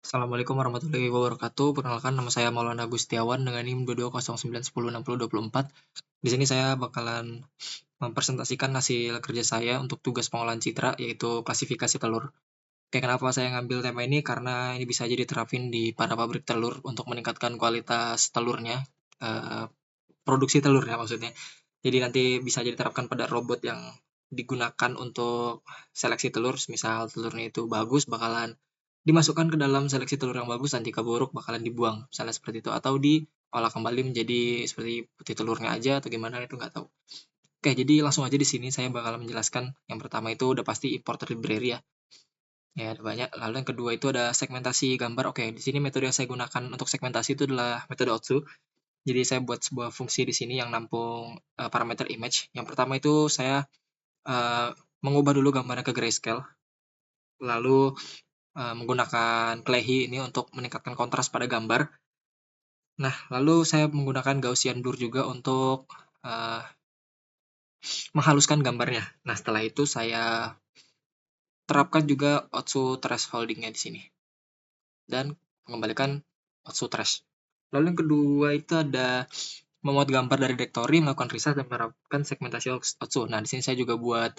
Assalamualaikum warahmatullahi wabarakatuh. Perkenalkan nama saya Maulana Gustiawan dengan NIM 2209106024. Di sini saya bakalan mempresentasikan hasil kerja saya untuk tugas pengolahan citra yaitu klasifikasi telur. Oke, kenapa saya ngambil tema ini? Karena ini bisa jadi diterapin di para pabrik telur untuk meningkatkan kualitas telurnya, produksi telurnya maksudnya. Jadi nanti bisa jadi diterapkan pada robot yang digunakan untuk seleksi telur, misal telurnya itu bagus bakalan dimasukkan ke dalam seleksi telur yang bagus, nanti buruk bakalan dibuang, misalnya seperti itu, atau diolah kembali menjadi seperti putih telurnya aja atau gimana itu nggak tahu. Oke, jadi langsung aja di sini saya bakal menjelaskan. Yang pertama itu udah pasti importer library ya. Ya, ada banyak. Lalu yang kedua itu ada segmentasi gambar. Oke, di sini metode yang saya gunakan untuk segmentasi itu adalah metode OTSU. Jadi saya buat sebuah fungsi di sini yang nampung parameter image. Yang pertama itu saya uh, mengubah dulu gambarnya ke grayscale, lalu menggunakan Clehi ini untuk meningkatkan kontras pada gambar. Nah, lalu saya menggunakan Gaussian Blur juga untuk uh, menghaluskan gambarnya. Nah, setelah itu saya terapkan juga Otsu thresholding-nya di sini dan mengembalikan Otsu thresh. Lalu yang kedua itu ada memuat gambar dari directory, melakukan resize dan menerapkan segmentasi Otsu. Nah, di sini saya juga buat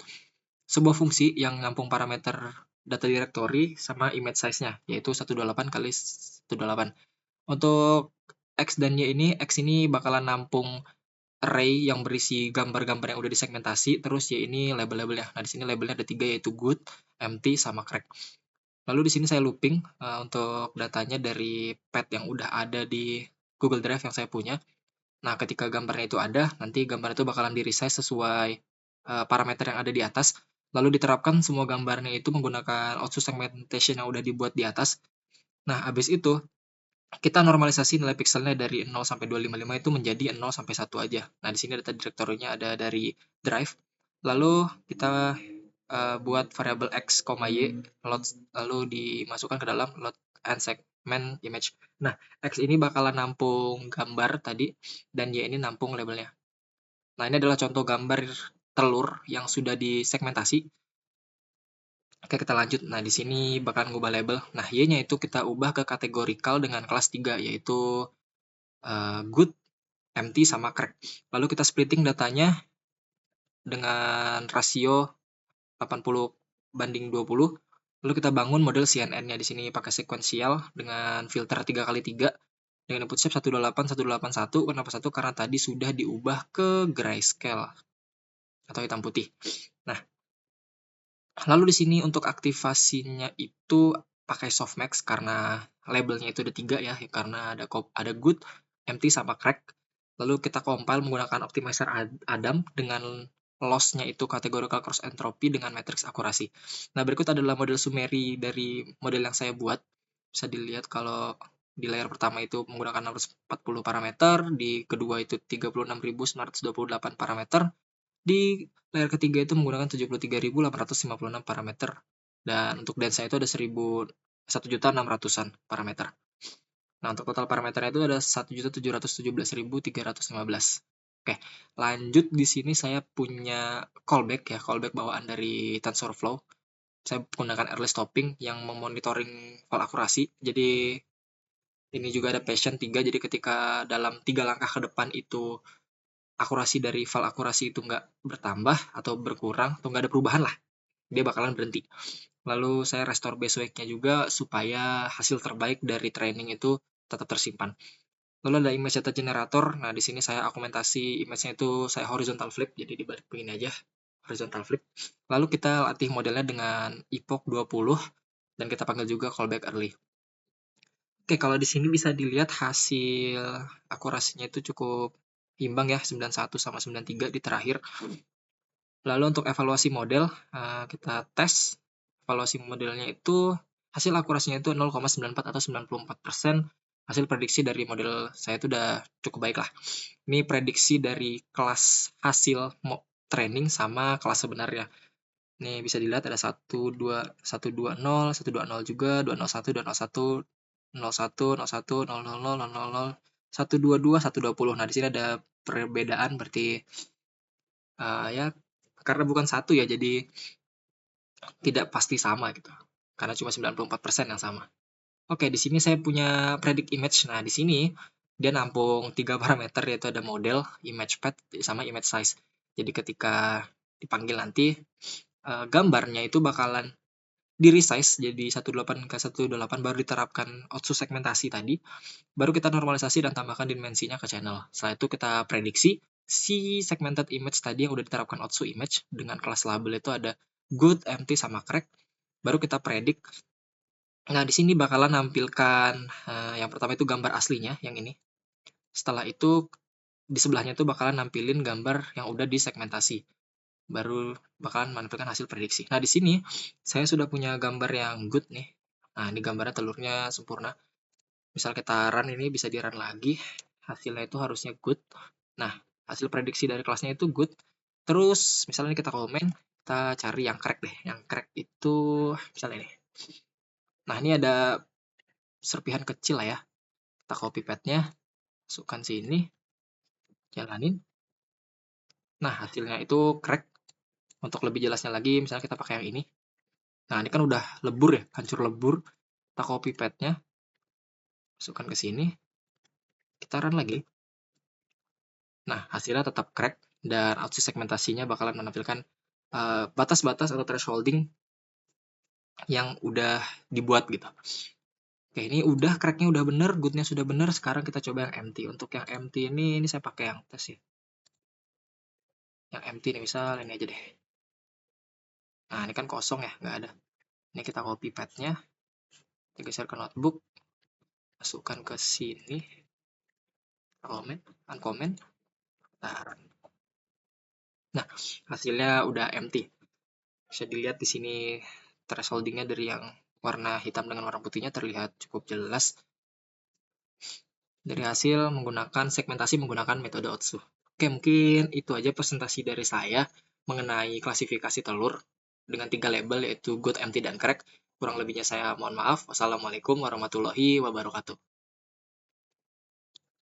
sebuah fungsi yang nampung parameter data directory sama image size-nya, yaitu 128 kali 128. Untuk X dan Y ini, X ini bakalan nampung array yang berisi gambar-gambar yang udah disegmentasi, terus Y ini label-labelnya. Nah, di sini labelnya ada 3 yaitu good, empty, sama crack. Lalu di sini saya looping untuk datanya dari path yang udah ada di Google Drive yang saya punya. Nah, ketika gambarnya itu ada, nanti gambar itu bakalan di-resize sesuai parameter yang ada di atas. Lalu diterapkan semua gambarnya itu menggunakan output segmentation yang udah dibuat di atas. Nah, habis itu kita normalisasi nilai pixelnya dari 0 sampai 255 itu menjadi 0 sampai 1 aja. Nah, di sini data direktorinya ada dari drive. Lalu kita buat variabel x, y load, lalu dimasukkan ke dalam load and segment image. Nah, x ini bakalan nampung gambar tadi dan y ini nampung labelnya. Nah, ini adalah contoh gambar telur yang sudah disegmentasi. Oke, kita lanjut. Nah, di sini bakal ngubah label. Nah, y-nya itu kita ubah ke kategorikal dengan kelas 3, yaitu good, empty, sama crack. Lalu kita splitting datanya dengan rasio 80/20. Lalu kita bangun model CNN-nya. Di sini pakai sekuensial dengan filter 3x3 dengan input shape 128 181. Kenapa 1? Karena tadi sudah diubah ke grayscale atau hitam putih. Nah, lalu di sini untuk aktivasinya itu pakai softmax karena labelnya itu ada 3 ya, karena ada good, empty, sama crack. Lalu kita compile menggunakan optimizer Adam dengan loss-nya itu categorical cross entropy dengan matrix akurasi. Nah, berikut adalah model summary dari model yang saya buat. Bisa dilihat kalau di layer pertama itu menggunakan 640 parameter, di kedua itu 36.928 parameter, di layer ketiga itu menggunakan 73.856 parameter, dan untuk dense-nya itu ada 1.600-an parameter. Nah, untuk total parameternya itu ada 1.717.315. Oke, lanjut di sini saya punya callback ya, callback bawaan dari TensorFlow. Saya menggunakan early stopping yang memonitoring file akurasi. Jadi ini juga ada patient 3, jadi ketika dalam 3 langkah ke depan itu akurasi dari file akurasi itu nggak bertambah atau berkurang atau nggak ada perubahan lah, dia bakalan berhenti. Lalu saya restore base wake-nya juga supaya hasil terbaik dari training itu tetap tersimpan. Lalu ada image data generator. Nah, di sini saya argumentasi image-nya itu saya horizontal flip, jadi dibalik begini aja, horizontal flip. Lalu kita latih modelnya dengan epoch 20 dan kita panggil juga callback early. Oke, kalau di sini bisa dilihat hasil akurasinya itu cukup imbang ya, 91 sama 93 di terakhir. Lalu untuk evaluasi model, kita tes evaluasi modelnya itu hasil akurasinya itu 0,94 atau 94%. Hasil prediksi dari model saya itu udah cukup baik lah. Ini prediksi dari kelas hasil training sama kelas sebenarnya. Ini bisa dilihat ada 120, 120 juga, 201, 201, 01, 01, 000, 000, 122, 120. Nah, di sini ada perbedaan berarti ya karena bukan satu ya, jadi tidak pasti sama gitu. Karena cuma 94% yang sama. Oke, di sini saya punya predict image. Nah, di sini dia nampung 3 parameter, yaitu ada model, image path, sama image size. Jadi ketika dipanggil nanti, gambarnya itu bakalan di-resize jadi 18 ke 128, baru diterapkan outsu segmentasi tadi, baru kita normalisasi dan tambahkan dimensinya ke channel. Setelah itu kita prediksi si segmented image tadi yang udah diterapkan outsu image dengan kelas label itu ada good, empty, sama crack, baru kita predik. Nah, di sini bakalan nampilkan yang pertama itu gambar aslinya yang ini. Setelah itu di sebelahnya itu bakalan nampilin gambar yang udah disegmentasi. Baru bakalan menampilkan hasil prediksi. Nah, di sini saya sudah punya gambar yang good nih. Nah, ini gambarnya telurnya sempurna. Misal kita run ini bisa di run lagi. Hasilnya itu harusnya good. Nah, hasil prediksi dari kelasnya itu good. Terus misalnya kita komen, kita cari yang crack deh. Yang crack itu misalnya ini. Nah, ini ada serpihan kecil lah ya. Kita copy path-nya, masukkan sini, jalanin. Nah, hasilnya itu crack. Untuk lebih jelasnya lagi, misalnya kita pakai yang ini. Nah, ini kan udah lebur ya, hancur lebur. Kita copy path-nya, masukkan ke sini, kita run lagi. Nah, hasilnya tetap crack, dan output segmentasinya bakalan menampilkan batas-batas atau thresholding yang udah dibuat gitu. Oke, ini udah cracknya udah bener, goodnya sudah bener. Sekarang kita coba yang empty. Untuk yang empty ini saya pakai yang tes ya. Yang empty nih, misal ini aja deh. Nah, ini kan kosong ya, nggak ada. Ini kita copy path-nya, kita geser ke notebook, masukkan ke sini, comment, uncomment, taruh. Nah, hasilnya udah empty. Bisa dilihat di sini thresholdingnya dari yang warna hitam dengan warna putihnya terlihat cukup jelas dari hasil menggunakan segmentasi menggunakan metode Otsu. Oke, mungkin itu aja presentasi dari saya mengenai klasifikasi telur dengan 3 label, yaitu good, empty, dan crack. Kurang lebihnya saya mohon maaf. Wassalamualaikum warahmatullahi wabarakatuh.